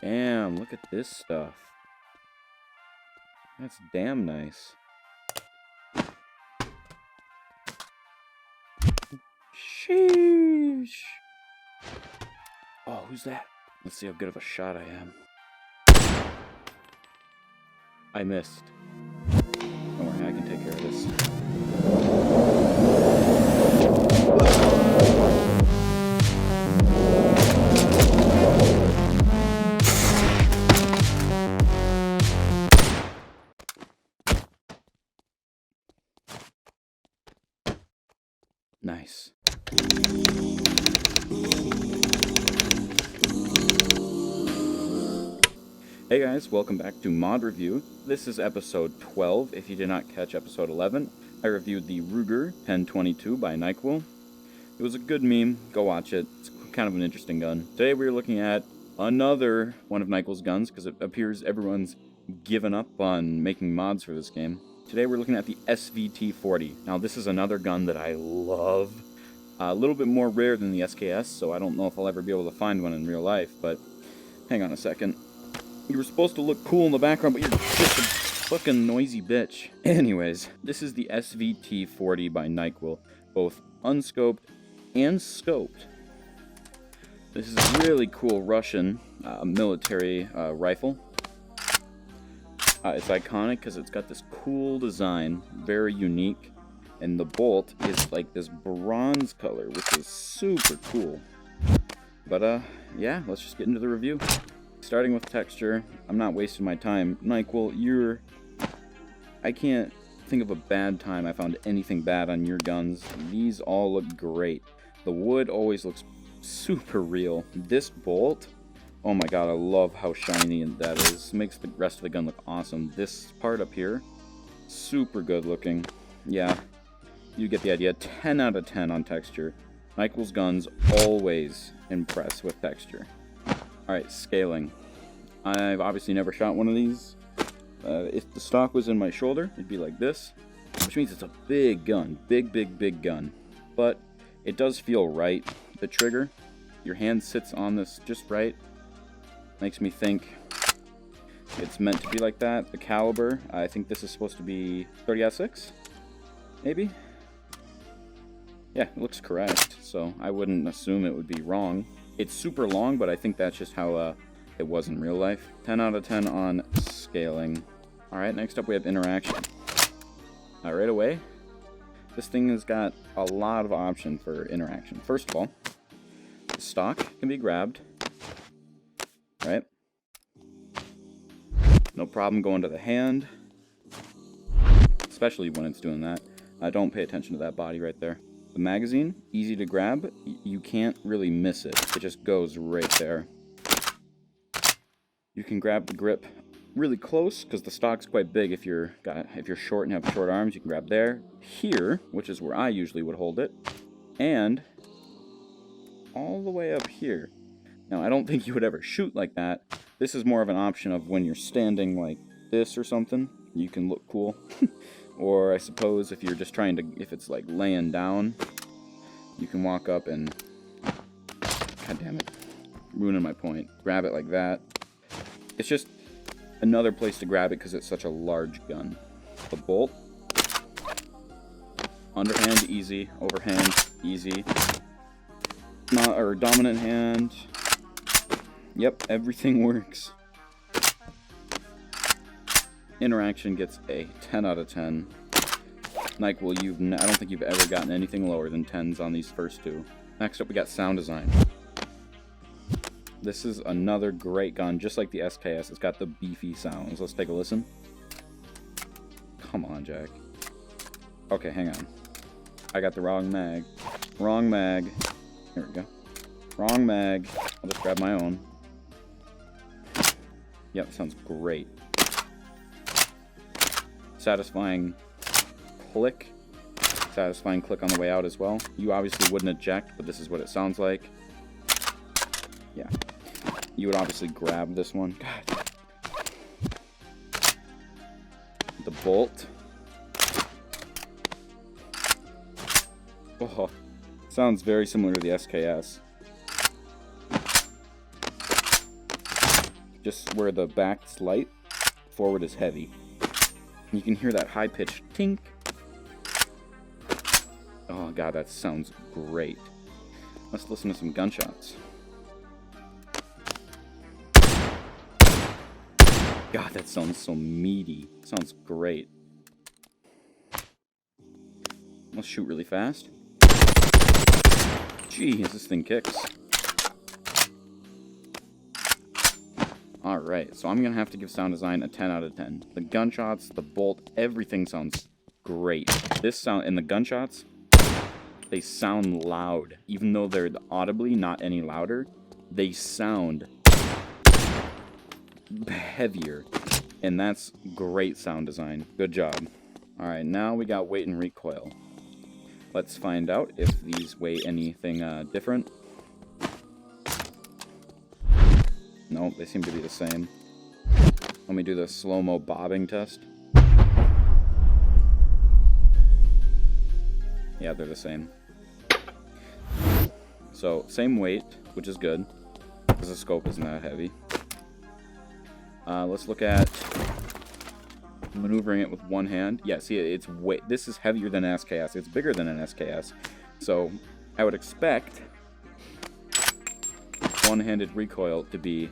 Damn, look at this stuff. That's damn nice. Sheesh. Oh, who's that? Let's see how good of a shot I am. I missed. Don't worry, I can take care of this. Nice. Hey guys, welcome back to Mod Review. This is episode 12. If you did not catch episode 11, I reviewed the Ruger 1022 by Naeqirelle. It was a good meme. Go watch it. It's kind of an interesting gun. Today we're looking at another one of Naeqirelle's guns because it appears everyone's given up on making mods for this game. Today we're looking at the SVT-40. Now this is another gun that I love. A little bit more rare than the SKS, so I don't know if I'll ever be able to find one in real life, but hang on a second. You were supposed to look cool in the background, but you're just a fucking noisy bitch. Anyways, this is the SVT-40 by Naeqirelle, both unscoped and scoped. This is a really cool Russian military rifle. It's iconic because it's got this cool design, very unique, and the bolt is like this bronze color, which is super cool. But yeah, let's just get into the review. Starting with texture, I'm not wasting my time. Naeqirelle, I can't think of a bad time I found anything bad on your guns. These all look great. The wood always looks super real. This bolt, oh my god, I love how shiny that is. Makes the rest of the gun look awesome. This part up here, super good looking. Yeah, you get the idea. 10 out of 10 on texture. Naeqirelle's guns always impress with texture. Alright, scaling. I've obviously never shot one of these. If the stock was in my shoulder, it'd be like this, which means it's a big gun. Big gun. But it does feel right. The trigger, your hand sits on this just right. Makes me think it's meant to be like that. The caliber, I think this is supposed to be 30-06? Maybe? Yeah, it looks correct, so I wouldn't assume it would be wrong. It's super long, but I think that's just how it was in real life. 10 out of 10 on scaling. Alright, next up we have interaction. Right away, this thing has got a lot of option for interaction. First of all, the stock can be grabbed. Right? No problem going to the hand. Especially when it's doing that. Don't pay attention to that body right there. The magazine, easy to grab. You can't really miss it. It just goes right there. You can grab the grip really close because the stock's quite big. If you're short and have short arms, you can grab there, here, which is where I usually would hold it, and all the way up here. Now, I don't think you would ever shoot like that. This is more of an option of when you're standing like this or something. You can look cool. Or I suppose if you're just trying to, if it's like laying down, you can walk up and, god damn it, ruining my point. Grab it like that. It's just another place to grab it because it's such a large gun. The bolt, underhand easy, overhand easy, dominant hand. Yep, everything works. Interaction gets a 10 out of 10. Naeqirelle, I don't think you've ever gotten anything lower than 10s on these first two. Next up, we got sound design. This is another great gun, just like the SKS. It's got the beefy sounds. Let's take a listen. Come on, Jack. Okay, hang on. I got the wrong mag. Wrong mag. Here we go. Wrong mag. I'll just grab my own. Yep, sounds great. Satisfying click. Satisfying click on the way out as well. You obviously wouldn't eject, but this is what it sounds like. Yeah. You would obviously grab this one. God. The bolt. Oh, sounds very similar to the SKS. just where the back's light, forward is heavy. You can hear that high-pitched tink. Oh god, that sounds great. Let's listen to some gunshots. God, that sounds so meaty. Sounds great. Let's shoot really fast. Jeez, this thing kicks. Alright, so I'm going to have to give sound design a 10 out of 10. The gunshots, the bolt, everything sounds great. This sound, and the gunshots, they sound loud. Even though they're audibly not any louder, they sound heavier. And that's great sound design. Good job. Alright, now we got weight and recoil. Let's find out if these weigh anything different. Nope, they seem to be the same. Let me do the slow-mo bobbing test. Yeah, they're the same. So, same weight, which is good, because the scope isn't that heavy. Let's look at maneuvering it with one hand. Yeah, see, it's this is heavier than an SKS. It's bigger than an SKS. So, I would expect one-handed recoil to be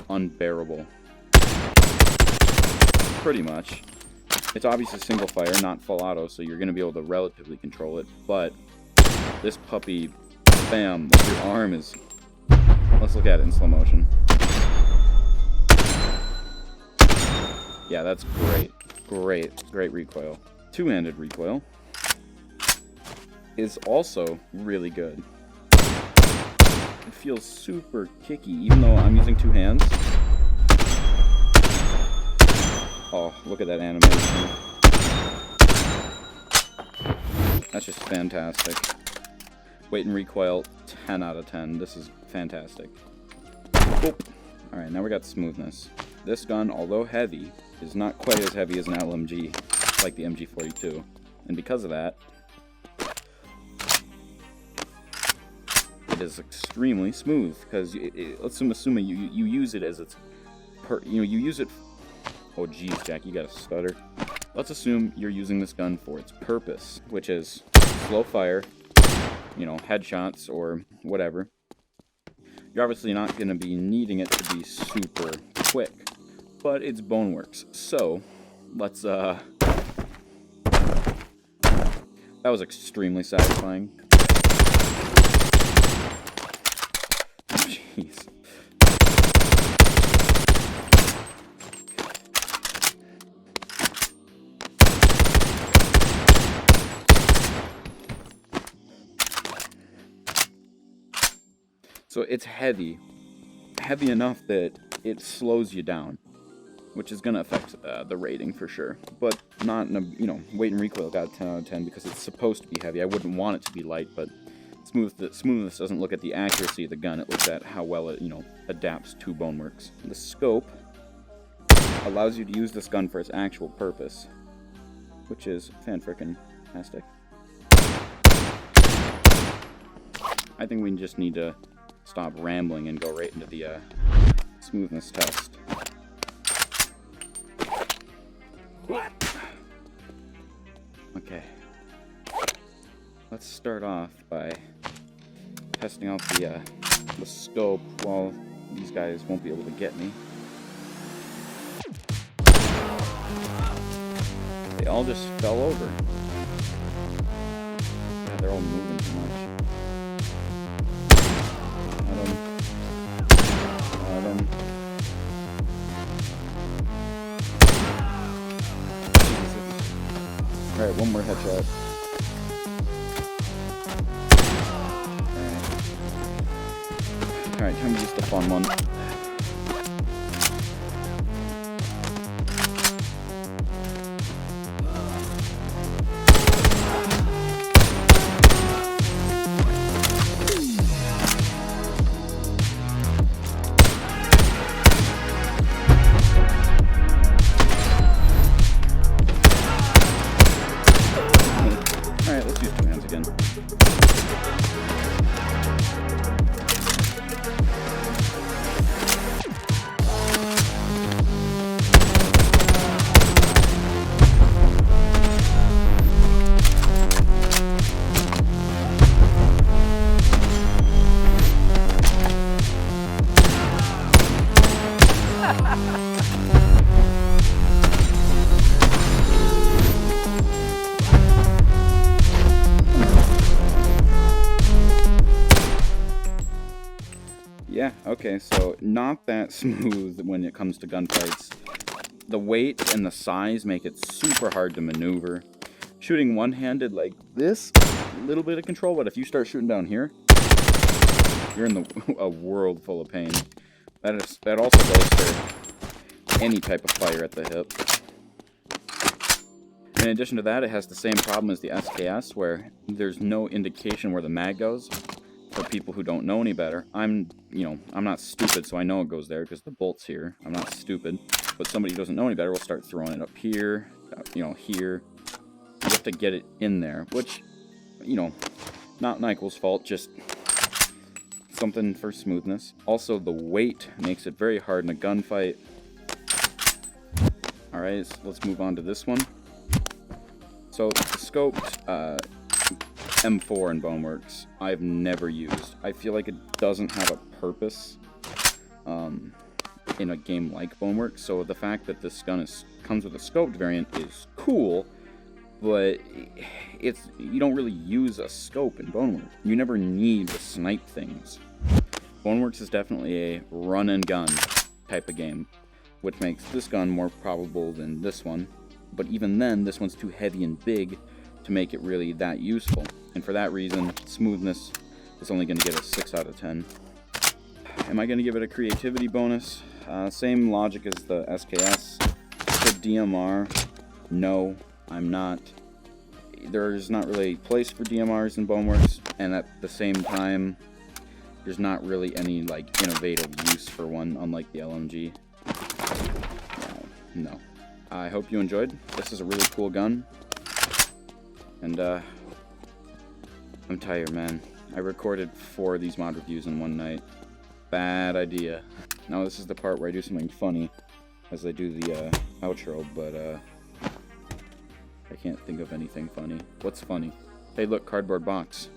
unbearable. Pretty much. It's obviously single fire, not full auto, so you're going to be able to relatively control it, but this puppy, bam, like your arm is... Let's look at it in slow motion. Yeah, that's great. Great recoil. Two-handed recoil is also really good. It feels super kicky, even though I'm using two hands. Oh, look at that animation. That's just fantastic. Weight and recoil, 10 out of 10. This is fantastic. Alright, now we got smoothness. This gun, although heavy, is not quite as heavy as an LMG, like the MG42. And because of that, it is extremely smooth, because let's assume you use it as its you use it. Oh geez, Jack, you got a stutter. Let's assume you're using this gun for its purpose, which is slow fire, you know, headshots or whatever. You're obviously not going to be needing it to be super quick, but it's Boneworks. So let's that was extremely satisfying. Jeez. So it's heavy enough that it slows you down, which is going to affect the rating for sure, but not in a, you know, weight and recoil got a 10 out of 10 because it's supposed to be heavy. I wouldn't want it to be light, but smoothness doesn't look at the accuracy of the gun, it looks at how well it, you know, adapts to Boneworks. The scope allows you to use this gun for its actual purpose, which is fan-frickin-tastic. I think we just need to stop rambling and go right into the smoothness test. Okay. Let's start off by testing out the scope while these guys won't be able to get me. They all just fell over. Yeah, they're all moving too much. Alright, one more headshot. Alright, time to use the fun one. Alright, let's use two hands again. Yeah, okay, so not that smooth when it comes to gunfights. The weight and the size make it super hard to maneuver. Shooting one-handed like this, a little bit of control, but if you start shooting down here, you're in a world full of pain. That also goes for any type of fire at the hip. In addition to that, it has the same problem as the SKS, where there's no indication where the mag goes. For people who don't know any better, I'm not stupid, so I know it goes there because the bolt's here. I'm not stupid, but somebody who doesn't know any better will start throwing it up here, here. You have to get it in there, which, not Naeqirelle's fault, just something for smoothness. Also, the weight makes it very hard in a gunfight. Alright, so let's move on to this one. So, the scoped M4 in Boneworks, I've never used. I feel like it doesn't have a purpose in a game like Boneworks, so the fact that this gun comes with a scoped variant is cool, but you don't really use a scope in Boneworks. You never need to snipe things. Boneworks is definitely a run and gun type of game, which makes this gun more probable than this one, but even then, this one's too heavy and big to make it really that useful. And for that reason, smoothness is only going to get a 6 out of 10. Am I going to give it a creativity bonus? Same logic as the SKS. For DMR, no, I'm not. There's not really a place for DMRs in Boneworks, and at the same time, there's not really any innovative use for one, unlike the LMG. No. I hope you enjoyed. This is a really cool gun. And, I'm tired, man. I recorded 4 of these mod reviews in one night. Bad idea. Now this is the part where I do something funny as I do the, outro, but, I can't think of anything funny. What's funny? Hey, look, cardboard box.